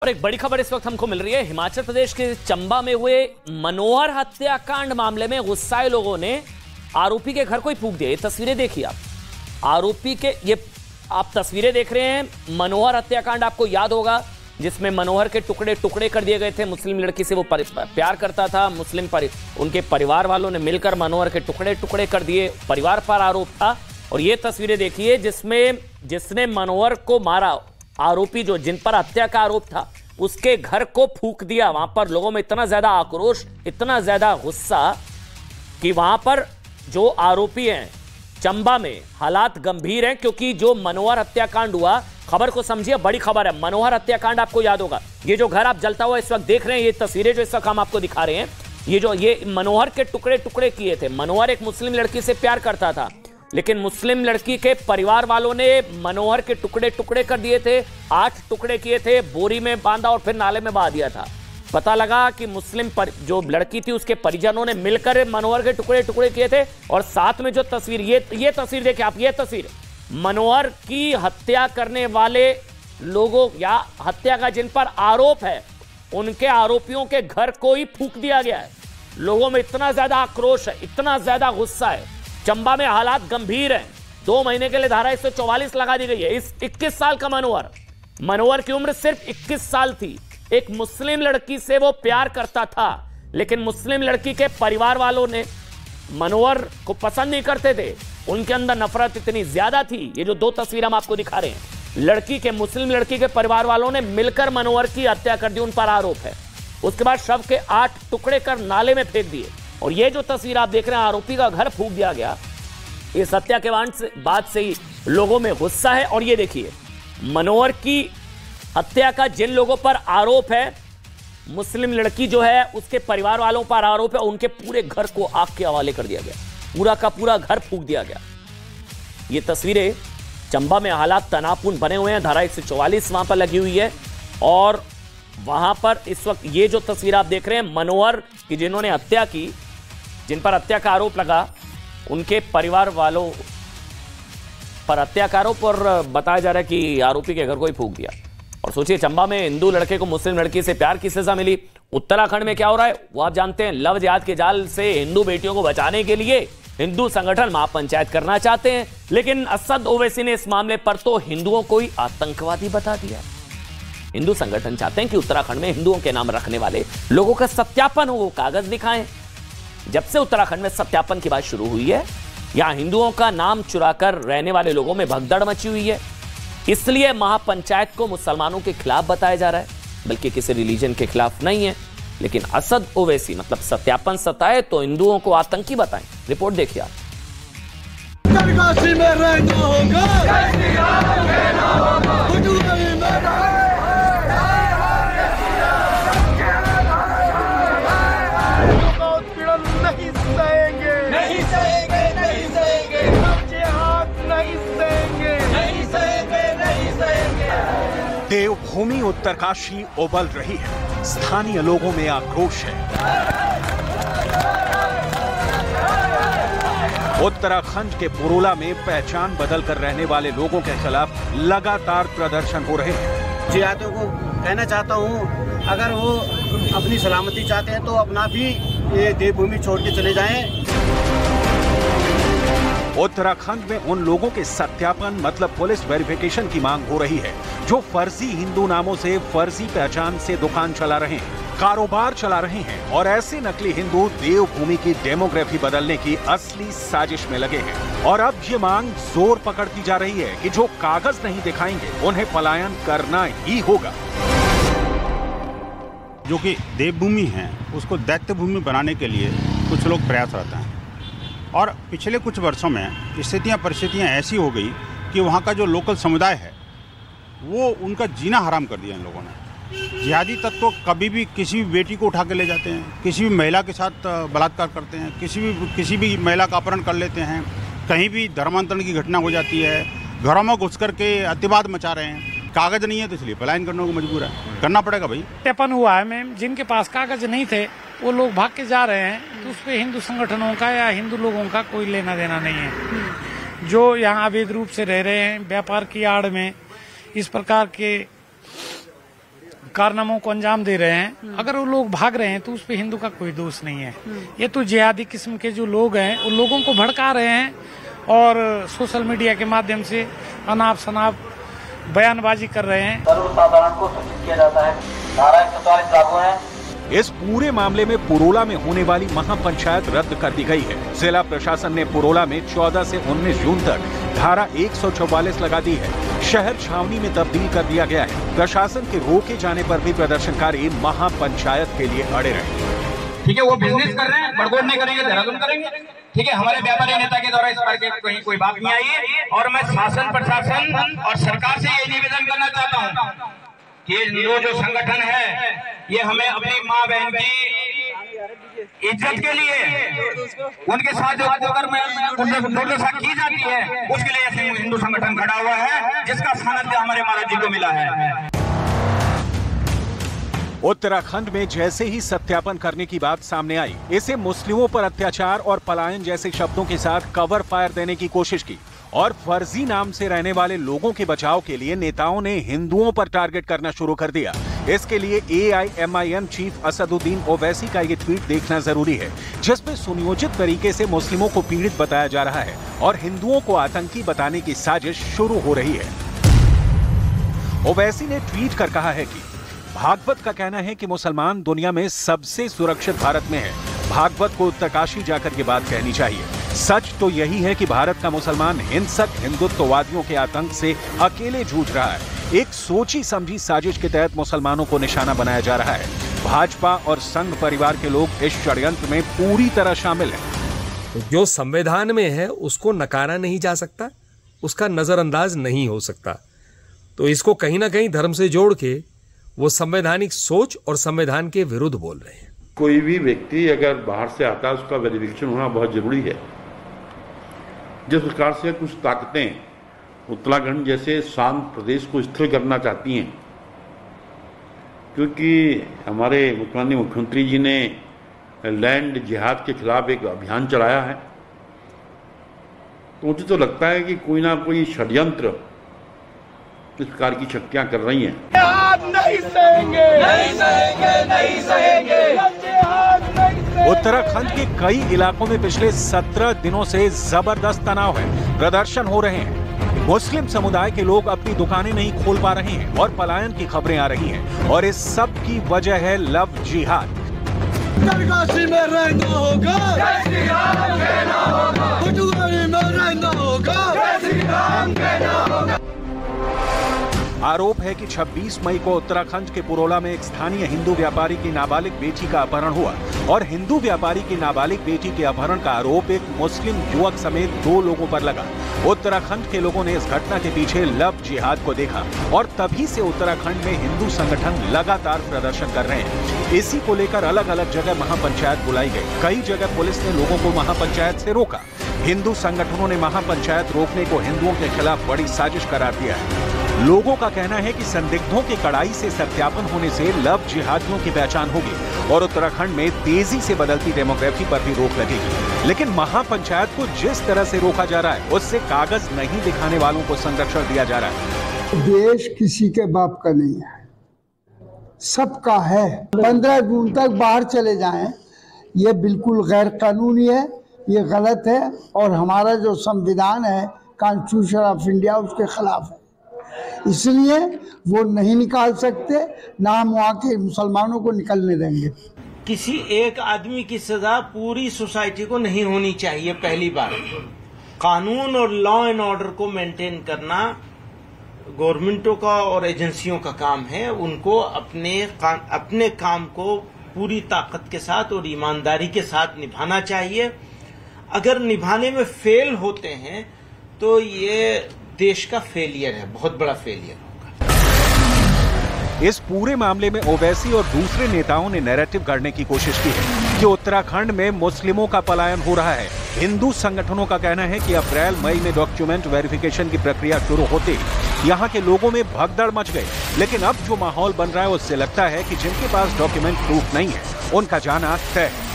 और एक बड़ी खबर इस वक्त हमको मिल रही है। हिमाचल प्रदेश के चंबा में हुए मनोहर हत्याकांड मामले में गुस्साए लोगों ने आरोपी के घर को ही फूंक दिया। ये तस्वीरें देखिए आप, आरोपी के ये आप तस्वीरें देख रहे हैं। मनोहर हत्याकांड आपको याद होगा, जिसमें मनोहर के टुकड़े टुकड़े कर दिए गए थे। मुस्लिम लड़की से वो प्यार करता था। उनके परिवार वालों ने मिलकर मनोहर के टुकड़े टुकड़े कर दिए। परिवार पर आरोप था। और ये तस्वीरें देखिए जिसने मनोहर को मारा, आरोपी जिन पर हत्या का आरोप था, उसके घर को फूंक दिया। वहां पर लोगों में इतना ज्यादा आक्रोश, इतना ज्यादा गुस्सा कि वहां पर जो आरोपी हैं, चंबा में हालात गंभीर हैं। क्योंकि जो मनोहर हत्याकांड हुआ, खबर को समझिए, बड़ी खबर है। मनोहर हत्याकांड आपको याद होगा, ये जो घर आप जलता हुआ इस वक्त देख रहे हैं, ये तस्वीरें जो इस वक्त हम आपको दिखा रहे हैं, ये मनोहर के टुकड़े टुकड़े किए थे। मनोहर एक मुस्लिम लड़की से प्यार करता था, लेकिन मुस्लिम लड़की के परिवार वालों ने मनोहर के टुकड़े टुकड़े कर दिए थे। 8 टुकड़े किए थे, बोरी में बांधा और फिर नाले में बहा दिया था। पता लगा कि जो लड़की थी, उसके परिजनों ने मिलकर मनोहर के टुकड़े टुकड़े किए थे। और साथ में जो तस्वीर, ये तस्वीर देखिए आप, ये तस्वीर मनोहर की हत्या करने वाले लोगों या हत्या का जिन पर आरोप है, उनके आरोपियों के घर को ही फूंक दिया गया है। लोगों में इतना ज्यादा आक्रोश है, इतना ज्यादा गुस्सा है। चंबा में हालात गंभीर हैं। 2 महीने के लिए धारा 144 लगा दी गई है। इस 21 साल का मनोहर की उम्र सिर्फ 21 साल थी। एक मुस्लिम लड़की से वो प्यार करता था, लेकिन मुस्लिम लड़की के परिवार वालों ने मनोहर को पसंद नहीं करते थे। उनके अंदर नफरत इतनी ज्यादा थी। ये जो 2 तस्वीर हम आपको दिखा रहे हैं, मुस्लिम लड़की के परिवार वालों ने मिलकर मनोहर की हत्या कर दी, उन पर आरोप है। उसके बाद शव के 8 टुकड़े कर नाले में फेंक दिए। और ये जो तस्वीर आप देख रहे हैं, आरोपी का घर फूंक दिया गया। इस हत्या के बाद से ही लोगों में गुस्सा है। और ये देखिए, मनोहर की हत्या का जिन लोगों पर आरोप है, मुस्लिम लड़की जो है, उसके परिवार वालों पर आरोप है, उनके पूरे घर को आग के हवाले कर दिया गया। पूरा का पूरा घर फूंक दिया गया। ये तस्वीरें, चंबा में हालात तनावपूर्ण बने हुए हैं। धारा 144 वहां पर लगी हुई है। और वहां पर इस वक्त ये जो तस्वीर आप देख रहे हैं, मनोहर की जिन्होंने हत्या की, जिन पर हत्या का आरोप लगा, उनके परिवार वालों पर हत्या का आरोप, और बताया जा रहा है कि आरोपी के घर को ही फूंक दिया। और सोचिए, चंबा में हिंदू लड़के को मुस्लिम लड़की से प्यार की सजा मिली। उत्तराखंड में क्या हो रहा है वो आप जानते हैं। लव जिहाद के जाल से हिंदू बेटियों को बचाने के लिए हिंदू संगठन महापंचायत करना चाहते हैं, लेकिन असद ओवैसी ने इस मामले पर तो हिंदुओं को ही आतंकवादी बता दिया। हिंदू संगठन चाहते हैं कि उत्तराखंड में हिंदुओं के नाम रखने वाले लोगों का सत्यापन हो, वो कागज दिखाएं। जब से उत्तराखंड में सत्यापन की बात शुरू हुई है, यहां हिंदुओं का नाम चुराकर रहने वाले लोगों में भगदड़ मची हुई है। इसलिए महापंचायत को मुसलमानों के खिलाफ बताया जा रहा है, बल्कि किसी रिलीजन के खिलाफ नहीं है। लेकिन असद ओवैसी मतलब सत्यापन सताए तो हिंदुओं को आतंकी बताएं। रिपोर्ट देखिए आप। देवभूमि उत्तरकाशी उबल रही है। स्थानीय लोगों में आक्रोश है। उत्तराखंड के पुरोला में पहचान बदलकर रहने वाले लोगों के खिलाफ लगातार प्रदर्शन हो रहे हैं। जिहादियों को कहना चाहता हूं, अगर वो अपनी सलामती चाहते हैं तो अपना भी ये देवभूमि छोड़ के चले जाएं। उत्तराखंड में उन लोगों के सत्यापन मतलब पुलिस वेरिफिकेशन की मांग हो रही है, जो फर्जी हिंदू नामों से फर्जी पहचान से दुकान चला रहे हैं, कारोबार चला रहे हैं और ऐसे नकली हिंदू देवभूमि की डेमोग्राफी बदलने की असली साजिश में लगे हैं। और अब ये मांग जोर पकड़ती जा रही है कि जो कागज नहीं दिखाएंगे, उन्हें पलायन करना ही होगा। जो कि देवभूमि है, उसको दैत्य भूमि बनाने के लिए कुछ लोग प्रयासरत हैं। और पिछले कुछ वर्षों में परिस्थितियां ऐसी हो गई कि वहाँ का जो लोकल समुदाय है, वो उनका जीना हराम कर दिया इन लोगों ने। जिहादी तत्व कभी भी किसी भी बेटी को उठा के ले जाते हैं, किसी भी महिला के साथ बलात्कार करते हैं, किसी भी महिला का अपहरण कर लेते हैं, कहीं भी धर्मांतरण की घटना हो जाती है, घरों में घुस करके अतिवाद मचा रहे हैं। कागज नहीं है तो इसलिए पलायन करने को मजबूर है, करना पड़ेगा भाई। सत्यापन हुआ है मैम, जिनके पास कागज नहीं थे वो लोग भाग के जा रहे हैं, तो उस पर हिंदू संगठनों का या हिंदू लोगों का कोई लेना देना नहीं है। जो यहाँ अवैध रूप से रह रहे हैं, व्यापार की आड़ में इस प्रकार के कारनामों को अंजाम दे रहे हैं, अगर वो लोग भाग रहे हैं तो उस पे हिंदू का कोई दोष नहीं है। ये तो जिहादी किस्म के जो लोग हैं उन लोगों को भड़का रहे हैं और सोशल मीडिया के माध्यम से अनाप शनाप बयानबाजी कर रहे हैं। सर्वसाधारण को सूचित किया जाता है। धारा 144 लागू है। इस पूरे मामले में पुरोला में होने वाली महापंचायत रद्द कर दी गई है। जिला प्रशासन ने पुरोला में 14 से 19 जून तक धारा 144 लगा दी है। शहर छावनी में तब्दील कर दिया गया है। प्रशासन के रोके जाने पर भी प्रदर्शनकारी महापंचायत के लिए अड़े रहे। ठीक है, वो बिजनेस कर रहे हैं, बड़गोड़ नहीं करेंगे, देहरादून करेंगे। ठीक है, हमारे व्यापारी नेता के द्वारा इस पर कहीं कोई बात नहीं आई और मैं शासन, प्रशासन और सरकार से ये निवेदन करना चाहता हूँ कि जो संगठन है ये हमें अपनी माँ बहन की इज्जत के लिए उनके साथ जो दुर्दशा की जाती है उसके लिए ऐसे हिंदू संगठन खड़ा हुआ है, जिसका सानिध्य हमारे महाराज जी को मिला है। उत्तराखंड में जैसे ही सत्यापन करने की बात सामने आई, इसे मुस्लिमों पर अत्याचार और पलायन जैसे शब्दों के साथ कवर फायर देने की कोशिश की और फर्जी नाम से रहने वाले लोगों के बचाव के लिए नेताओं ने हिंदुओं पर टारगेट करना शुरू कर दिया। इसके लिए AIMIM चीफ असदुद्दीन ओवैसी का ये ट्वीट देखना जरूरी है, जिसमें सुनियोजित तरीके से मुस्लिमों को पीड़ित बताया जा रहा है और हिंदुओं को आतंकी बताने की साजिश शुरू हो रही है। ओवैसी ने ट्वीट कर कहा है कि भागवत का कहना है कि मुसलमान दुनिया में सबसे सुरक्षित भारत में है। भागवत को उत्तरकाशी जाकर ये बात कहनी चाहिए। सच तो यही है कि भारत का मुसलमान हिंसक हिंदुत्ववादियों के आतंक से अकेले जूझ रहा है। एक सोची समझी साजिश के तहत मुसलमानों को निशाना बनाया जा रहा है। भाजपा और संघ परिवार के लोग इस षड्यंत्र में पूरी तरह शामिल हैं। जो संविधान में है उसको नकारा नहीं जा सकता, उसका नजरअंदाज नहीं हो सकता। तो इसको कहीं ना कहीं धर्म से जोड़ के वो संवैधानिक सोच और संविधान के विरुद्ध बोल रहे हैं। कोई भी व्यक्ति अगर बाहर से आता है उसका वेरिफिकेशन होना बहुत जरूरी है। जिस प्रकार से कुछ ताकतें उत्तराखंड जैसे शांत प्रदेश को स्थिर करना चाहती हैं, क्योंकि हमारे मुख्यमंत्री जी ने लैंड जिहाद के खिलाफ एक अभियान चलाया है, तो मुझे तो लगता है कि कोई ना कोई षड्यंत्र इस प्रकार की शक्तियां कर रही हैं। नहीं सहेंगे, नहीं सहेंगे, नहीं सहेंगे। उत्तराखंड के कई इलाकों में पिछले 17 दिनों से जबरदस्त तनाव है। प्रदर्शन हो रहे हैं। मुस्लिम समुदाय के लोग अपनी दुकानें नहीं खोल पा रहे हैं और पलायन की खबरें आ रही हैं और इस सब की वजह है लव जिहाद। उत्तरकाशी में रहना होगा, जय श्री राम कहना होगा, पटुआरी में रहना होगा, जय श्री राम कहना होगा। आरोप है कि 26 मई को उत्तराखंड के पुरोला में एक स्थानीय हिंदू व्यापारी की नाबालिग बेटी का अपहरण हुआ और हिंदू व्यापारी की नाबालिग बेटी के अपहरण का आरोप एक मुस्लिम युवक समेत 2 लोगों पर लगा। उत्तराखंड के लोगों ने इस घटना के पीछे लव जिहाद को देखा और तभी से उत्तराखंड में हिंदू संगठन लगातार प्रदर्शन कर रहे हैं। इसी को लेकर अलग अलग जगह महापंचायत बुलाई गई। कई जगह पुलिस ने लोगों को महापंचायत से रोका। हिंदू संगठनों ने महापंचायत रोकने को हिंदुओं के खिलाफ बड़ी साजिश करार दिया है। लोगों का कहना है कि संदिग्धों के कड़ाई से सत्यापन होने से लव जिहादियों की पहचान होगी और उत्तराखंड में तेजी से बदलती डेमोग्राफी पर भी रोक लगेगी। लेकिन महापंचायत को जिस तरह से रोका जा रहा है उससे कागज नहीं दिखाने वालों को संरक्षण दिया जा रहा है। देश किसी के बाप का नहीं है, सबका है। 15 जून तक बाहर चले जाएं, ये बिल्कुल गैर कानूनी है, ये गलत है और हमारा जो संविधान है कॉन्स्टिट्यूशन ऑफ इंडिया उसके खिलाफ है। इसलिए वो नहीं निकाल सकते, ना हम वहाँ के मुसलमानों को निकलने देंगे। किसी एक आदमी की सजा पूरी सोसाइटी को नहीं होनी चाहिए। पहली बार कानून और लॉ एंड ऑर्डर को मेंटेन करना गवर्नमेंटों का और एजेंसियों का काम है। उनको अपने काम को पूरी ताकत के साथ और ईमानदारी के साथ निभाना चाहिए। अगर निभाने में फेल होते हैं तो ये देश का फेलियर है, बहुत बड़ा फेलियर होगा। इस पूरे मामले में ओवैसी और दूसरे नेताओं ने नैरेटिव गढ़ने की कोशिश की है कि उत्तराखंड में मुस्लिमों का पलायन हो रहा है। हिंदू संगठनों का कहना है कि अप्रैल मई में डॉक्यूमेंट वेरिफिकेशन की प्रक्रिया शुरू होते ही यहाँ के लोगों में भगदड़ मच गई। लेकिन अब जो माहौल बन रहा है उससे लगता है कि जिनके पास डॉक्यूमेंट प्रूफ नहीं है उनका जाना तय है।